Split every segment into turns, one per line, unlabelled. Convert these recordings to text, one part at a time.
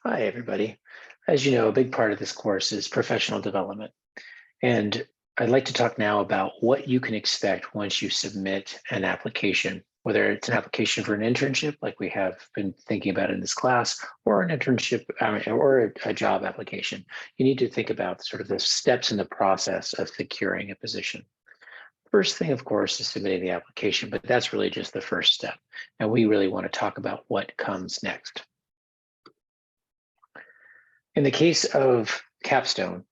Hi, everybody. As you know, a big part of this course is professional development. And I'd like to talk now about what you can expect once you submit an application, whether it's an application for an internship, like we have been thinking about in this class, or an internship or a job application. You need to think about sort of the steps in the process of securing a position. First thing, of course, is submitting the application, but that's really just the first step. And we really want to talk about what comes next. In the case of capstone,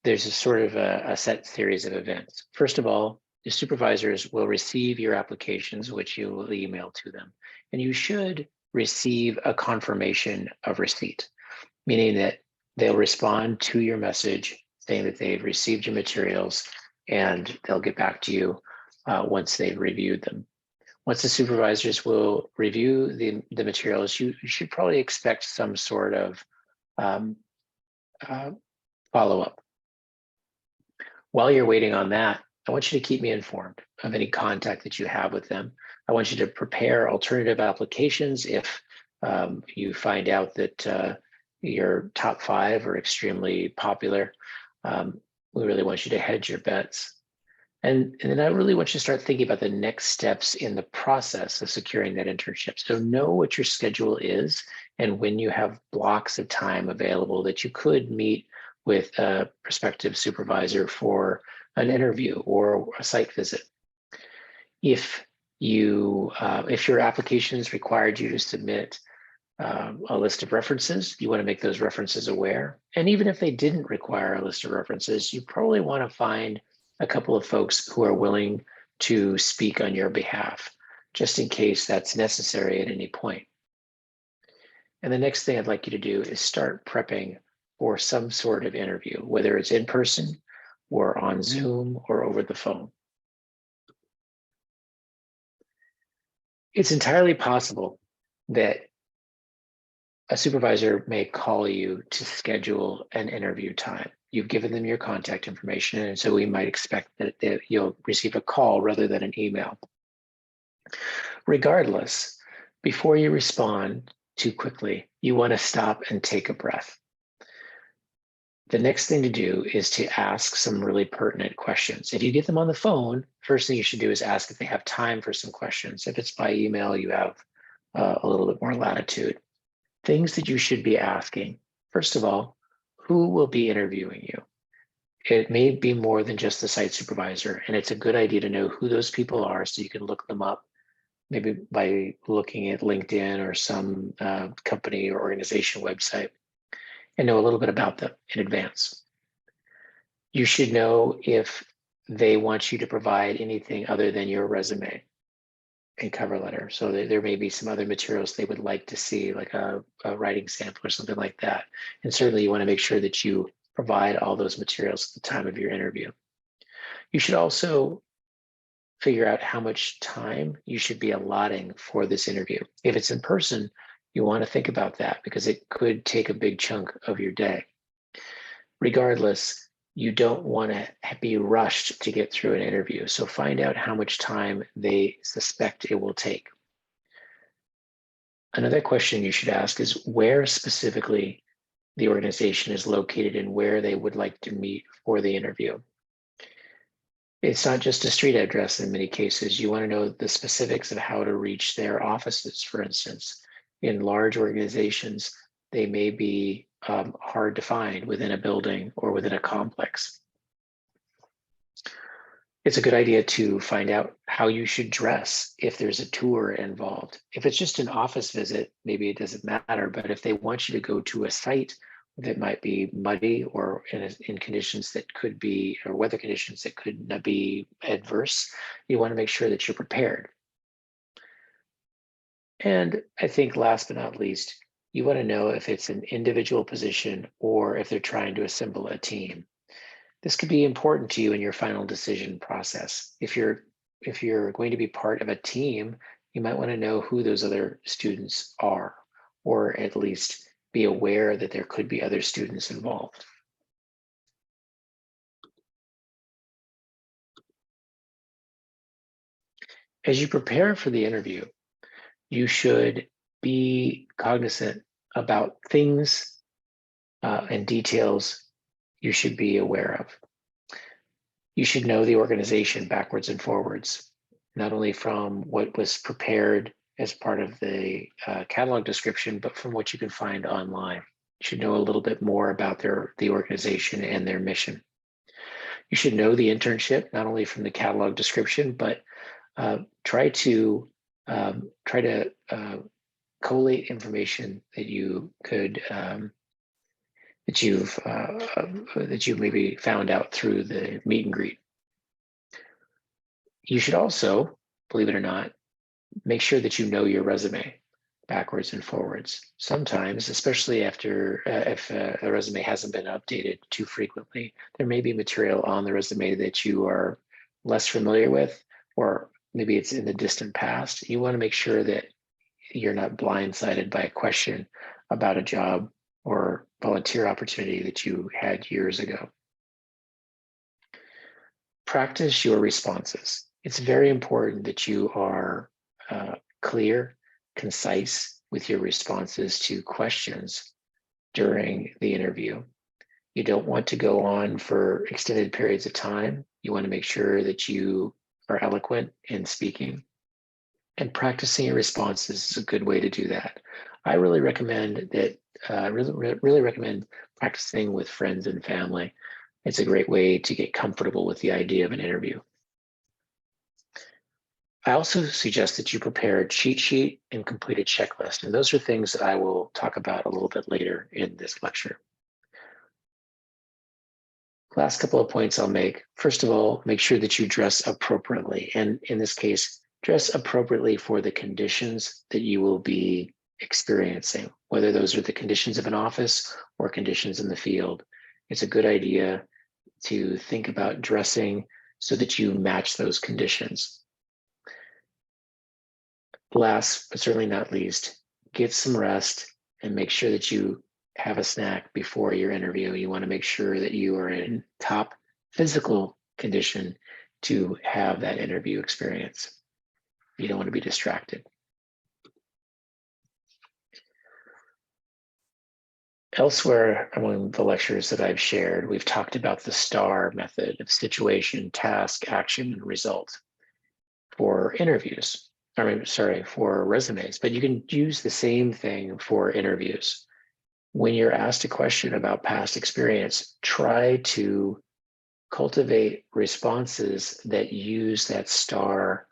there's a sort of a set series of events. First of all, the supervisors will receive your applications, which you will email to them, and you should receive a confirmation of receipt, meaning that they'll respond to your message saying that they've received your materials and they'll get back to you once they've reviewed them. Once the supervisors will review the materials, you should probably expect some sort of follow-up. While you're waiting on that, I want you to keep me informed of any contact that you have with them. I want you to prepare alternative applications if you find out that your top 5 are extremely popular. We really want you to hedge your bets. And then I really want you to start thinking about the next steps in the process of securing that internship. So know what your schedule is and when you have blocks of time available that you could meet with a prospective supervisor for an interview or a site visit. If your applications required you to submit a list of references, you want to make those references aware. And even if they didn't require a list of references, you probably want to find a couple of folks who are willing to speak on your behalf, just in case that's necessary at any point. And the next thing I'd like you to do is start prepping for some sort of interview, whether it's in person or on Zoom or over the phone. It's entirely possible that a supervisor may call you to schedule an interview time. You've given them your contact information, and so we might expect that you'll receive a call rather than an email. Regardless, before you respond too quickly, you want to stop and take a breath. The next thing to do is to ask some really pertinent questions. If you get them on the phone, first thing you should do is ask if they have time for some questions. If it's by email, you have a little bit more latitude. Things that you should be asking. First of all, who will be interviewing you? It may be more than just the site supervisor, and it's a good idea to know who those people are so you can look them up, maybe by looking at LinkedIn or some company or organization website, and know a little bit about them in advance. You should know if they want you to provide anything other than your resume and cover letter. So there may be some other materials they would like to see, like a writing sample or something like that. And certainly you want to make sure that you provide all those materials at the time of your interview. You should also figure out how much time you should be allotting for this interview. If it's in person, you want to think about that because it could take a big chunk of your day. Regardless, you don't want to be rushed to get through an interview. So find out how much time they suspect it will take. Another question you should ask is where specifically the organization is located and where they would like to meet for the interview. It's not just a street address in many cases. You want to know the specifics of how to reach their offices, for instance. In large organizations, they may be hard to find within a building or within a complex. It's a good idea to find out how you should dress if there's a tour involved. If it's just an office visit, maybe it doesn't matter, but if they want you to go to a site that might be muddy or in conditions that could be, or weather conditions that could be adverse, you want to make sure that you're prepared. And I think last but not least, you want to know if it's an individual position or if they're trying to assemble a team. This could be important to you in your final decision process. If you're going to be part of a team, you might want to know who those other students are, or at least be aware that there could be other students involved. As you prepare for the interview, you should be cognizant about things and details you should be aware of. You should know the organization backwards and forwards, not only from what was prepared as part of the catalog description, but from what you can find online. You should know a little bit more about the organization and their mission. You should know the internship, not only from the catalog description, but try to collate information that you could that you've maybe found out through the meet and greet. You should also, believe it or not, make sure that you know your resume backwards and forwards. Sometimes, especially after if a resume hasn't been updated too frequently, there may be material on the resume that you are less familiar with, or maybe it's in the distant past. You want to make sure that you're not blindsided by a question about a job or volunteer opportunity that you had years ago. Practice your responses. It's very important that you are clear, concise with your responses to questions during the interview. You don't want to go on for extended periods of time. You want to make sure that you are eloquent in speaking. And practicing your responses is a good way to do that. I really recommend that. Really recommend practicing with friends and family. It's a great way to get comfortable with the idea of an interview. I also suggest that you prepare a cheat sheet and complete a checklist. And those are things that I will talk about a little bit later in this lecture. Last couple of points I'll make. First of all, make sure that you dress appropriately. And in this case, dress appropriately for the conditions that you will be experiencing, whether those are the conditions of an office or conditions in the field. It's a good idea to think about dressing so that you match those conditions. Last, but certainly not least, get some rest and make sure that you have a snack before your interview. You want to make sure that you are in top physical condition to have that interview experience. You don't want to be distracted. Elsewhere among the lectures that I've shared, we've talked about the STAR method of situation, task, action, and result for interviews. For resumes, but you can use the same thing for interviews. When you're asked a question about past experience, try to cultivate responses that use that STAR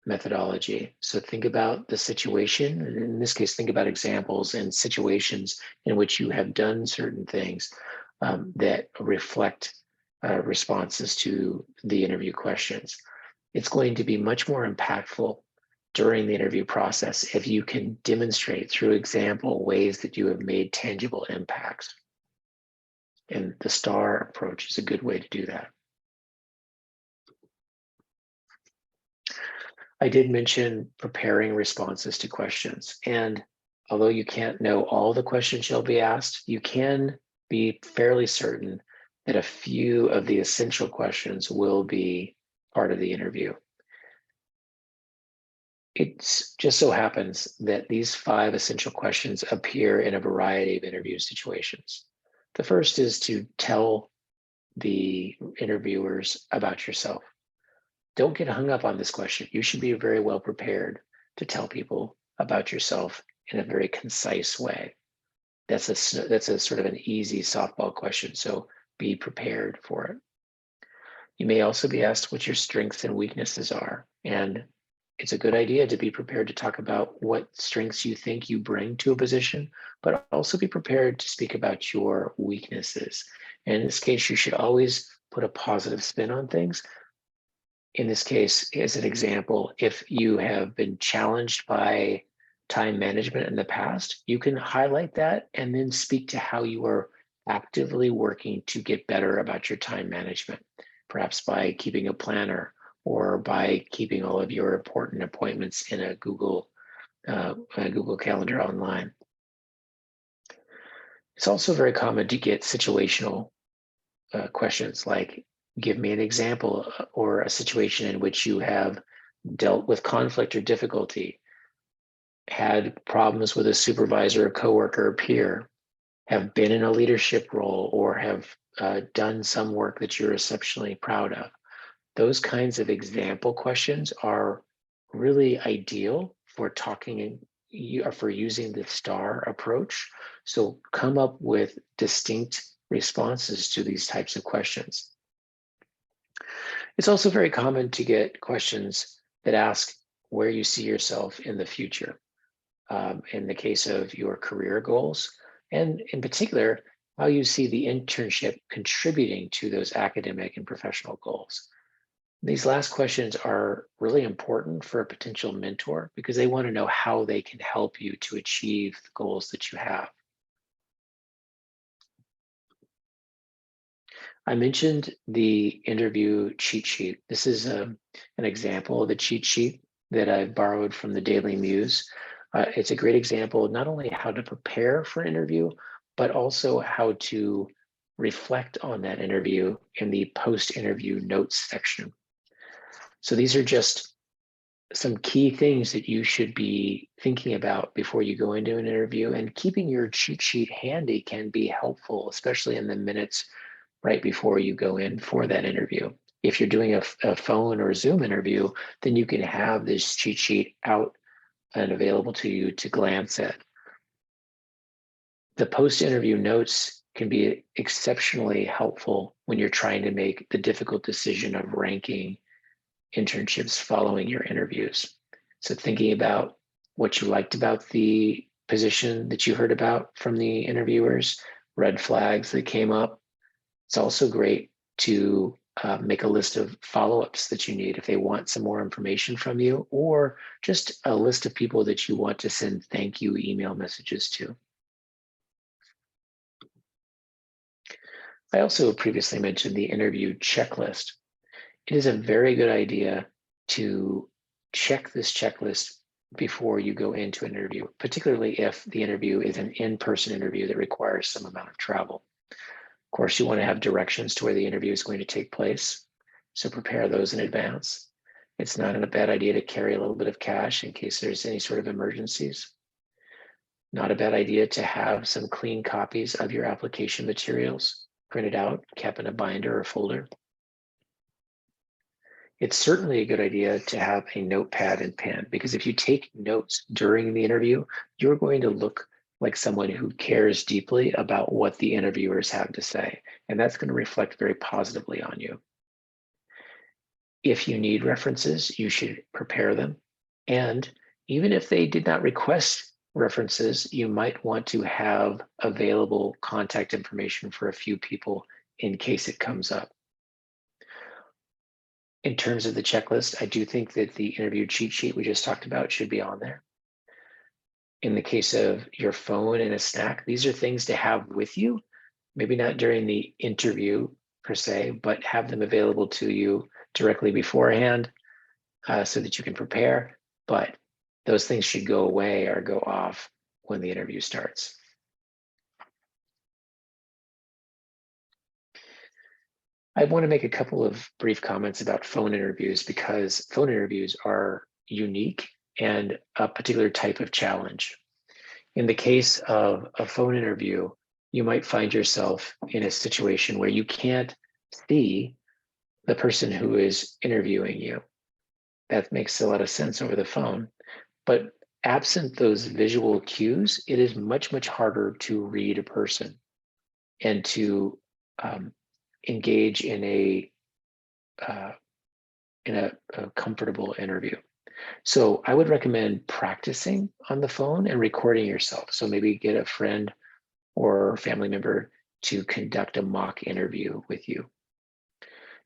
methodology. So think about the situation. In this case, think about examples and situations in which you have done certain things that reflect responses to the interview questions. It's going to be much more impactful during the interview process if you can demonstrate through example ways that you have made tangible impacts. And the STAR approach is a good way to do that. I did mention preparing responses to questions. And although you can't know all the questions you'll be asked, you can be fairly certain that a few of the essential questions will be part of the interview. It just so happens that these 5 essential questions appear in a variety of interview situations. The first is to tell the interviewers about yourself. Don't get hung up on this question. You should be very well prepared to tell people about yourself in a very concise way. That's a sort of an easy softball question, so be prepared for it. You may also be asked what your strengths and weaknesses are, and it's a good idea to be prepared to talk about what strengths you think you bring to a position, but also be prepared to speak about your weaknesses. And in this case, you should always put a positive spin on things. In this case, as an example, if you have been challenged by time management in the past, you can highlight that and then speak to how you are actively working to get better about your time management, perhaps by keeping a planner or by keeping all of your important appointments in a Google Calendar online. It's also very common to get situational questions like, give me an example or a situation in which you have dealt with conflict or difficulty, had problems with a supervisor, a coworker, or peer, have been in a leadership role or have done some work that you're exceptionally proud of. Those kinds of example questions are really ideal for talking for using the STAR approach. So come up with distinct responses to these types of questions. It's also very common to get questions that ask where you see yourself in the future, in the case of your career goals, and in particular, how you see the internship contributing to those academic and professional goals. These last questions are really important for a potential mentor because they want to know how they can help you to achieve the goals that you have. I mentioned the interview cheat sheet. This is an example of a cheat sheet that I borrowed from the Daily Muse. It's a great example of not only how to prepare for an interview, but also how to reflect on that interview in the post-interview notes section. So these are just some key things that you should be thinking about before you go into an interview, and keeping your cheat sheet handy can be helpful, especially in the minutes right before you go in for that interview. If you're doing a phone or Zoom interview, then you can have this cheat sheet out and available to you to glance at. The post-interview notes can be exceptionally helpful when you're trying to make the difficult decision of ranking internships following your interviews. So thinking about what you liked about the position that you heard about from the interviewers, red flags that came up. It's also great to make a list of follow-ups that you need if they want some more information from you, or just a list of people that you want to send thank you email messages to. I also previously mentioned the interview checklist. It is a very good idea to check this checklist before you go into an interview, particularly if the interview is an in-person interview that requires some amount of travel. Of course, you want to have directions to where the interview is going to take place, so prepare those in advance. It's not a bad idea to carry a little bit of cash in case there's any sort of emergencies. Not a bad idea to have some clean copies of your application materials printed out, kept in a binder or folder. It's certainly a good idea to have a notepad and pen, because if you take notes during the interview, you're going to look like someone who cares deeply about what the interviewers have to say, and that's going to reflect very positively on you. If you need references, you should prepare them. And even if they did not request references, you might want to have available contact information for a few people in case it comes up. In terms of the checklist, I do think that the interview cheat sheet we just talked about should be on there. In the case of your phone and a snack, these are things to have with you, maybe not during the interview per se, but have them available to you directly beforehand so that you can prepare. But those things should go away or go off when the interview starts. I want to make a couple of brief comments about phone interviews, because phone interviews are unique and a particular type of challenge. In the case of a phone interview, you might find yourself in a situation where you can't see the person who is interviewing you. That makes a lot of sense over the phone. But absent those visual cues, it is much, much harder to read a person and to engage in a comfortable interview. So I would recommend practicing on the phone and recording yourself. So maybe get a friend or family member to conduct a mock interview with you.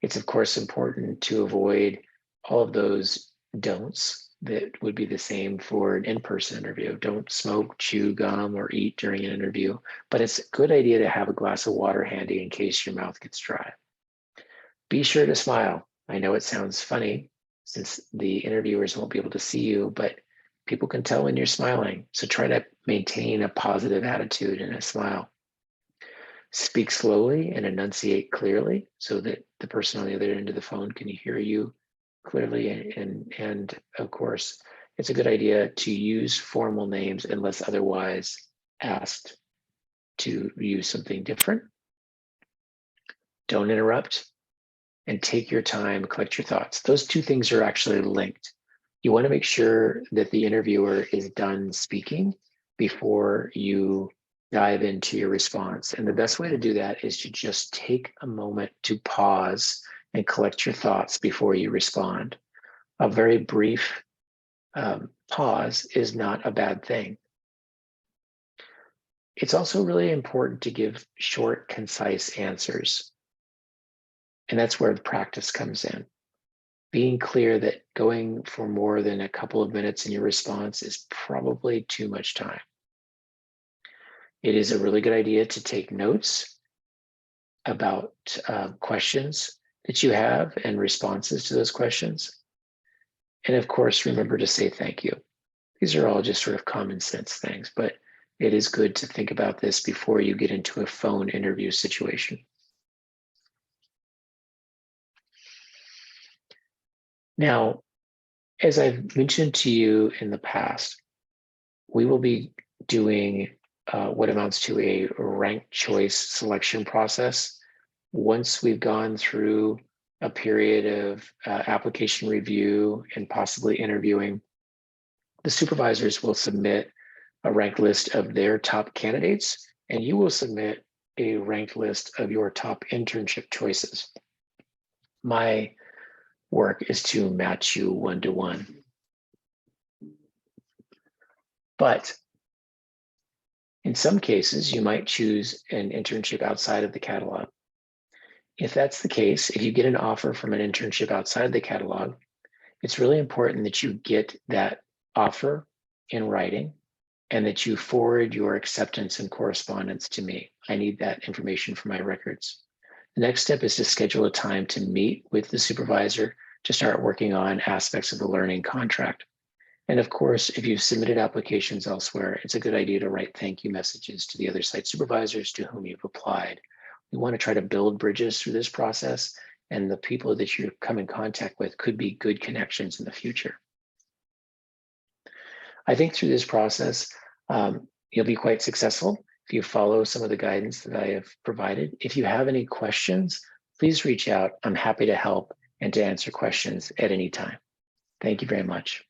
It's of course important to avoid all of those don'ts that would be the same for an in-person interview. Don't smoke, chew gum, or eat during an interview, but it's a good idea to have a glass of water handy in case your mouth gets dry. Be sure to smile. I know it sounds funny since the interviewers won't be able to see you, but people can tell when you're smiling. So try to maintain a positive attitude and a smile. Speak slowly and enunciate clearly so that the person on the other end of the phone can hear you clearly. And of course, it's a good idea to use formal names unless otherwise asked. to use something different. Don't interrupt, and take your time, collect your thoughts. Those two things are actually linked. You want to make sure that the interviewer is done speaking before you dive into your response. And the best way to do that is to just take a moment to pause and collect your thoughts before you respond. A very brief pause is not a bad thing. It's also really important to give short, concise answers. And that's where the practice comes in. Being clear that going for more than a couple of minutes in your response is probably too much time. It is a really good idea to take notes about questions that you have and responses to those questions. And of course, remember to say thank you. These are all just sort of common sense things, but it is good to think about this before you get into a phone interview situation. Now, as I've mentioned to you in the past, we will be doing what amounts to a ranked choice selection process. Once we've gone through a period of application review and possibly interviewing, the supervisors will submit a ranked list of their top candidates, and you will submit a ranked list of your top internship choices. My work is to match you one-to-one. But in some cases, you might choose an internship outside of the catalog. If that's the case, if you get an offer from an internship outside the catalog, it's really important that you get that offer in writing and that you forward your acceptance and correspondence to me. I need that information for my records. The next step is to schedule a time to meet with the supervisor to start working on aspects of the learning contract. And of course, if you've submitted applications elsewhere, it's a good idea to write thank you messages to the other site supervisors to whom you've applied. We want to try to build bridges through this process, and the people that you come in contact with could be good connections in the future. I think through this process, you'll be quite successful if you follow some of the guidance that I have provided. If you have any questions, please reach out. I'm happy to help and to answer questions at any time. Thank you very much.